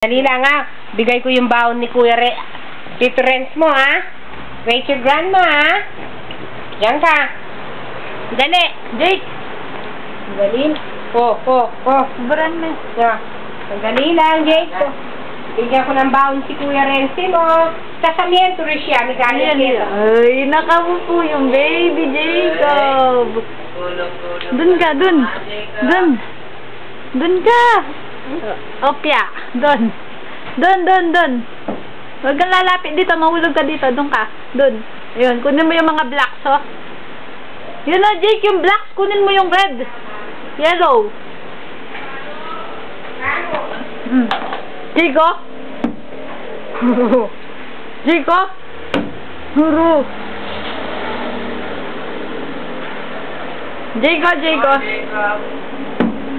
Dali lang ha. Bigay ko yung baon ni Kuya Tito Renz mo ha. Wait your grandma ha. Diyan ka. Dali. Jake. Dali. Oh. Sobrang na. Dali lang, Jake. Bigyan ko ng baon si Kuya Renz mo. Kasamiento rin siya. Ay, nakamupo yung baby Jacob. Dun ka, dun. Dun ka. Opya. Dun. Huwag kang lalapit dito. Mahulog ka dito. Dun ka. Dun. Ayun. Kunin mo yung mga blacks, oh. Yun na, Jake. Yung blacks. Kunin mo yung red. Yellow. Jake, oh. Jake, oh. Huro. Jake, oh.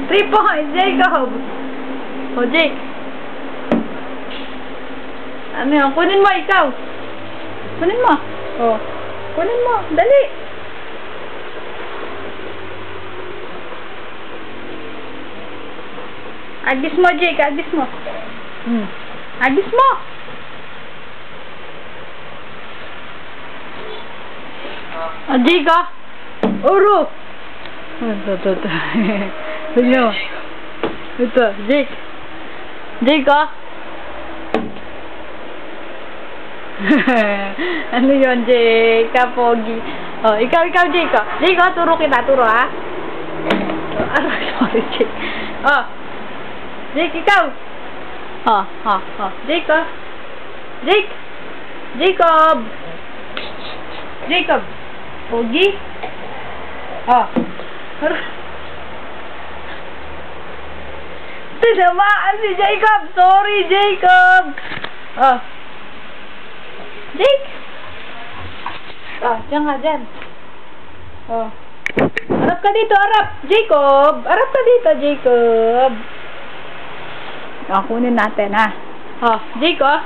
3 points, Jacob. Oh, Jake. Ano yun? Kunin mo, ikaw. Kunin mo. Oh. Kunin mo. Dali. Agis mo, Jake. Agis mo. Agis mo. Oh, Jake, oh. Uro. Ito. Ito, Jake. Jake, oh. Ano yun, Jake? Kapogi. Oh, ikaw, Jake, oh. Jake, oh, turo kita, ha? Sorry, Jake. Oh. Jake, ikaw. Oh. Jake, oh. Jake. Jacob. Pogi. Oh. Tinamaan si Jacob. Sorry, Jacob. Oh. Jake. Oh, dyan. Oh. Harap ka dito, harap. Jacob. Harap ka dito, Jacob. Oh, kunin natin, ha. Oh, Jake, oh.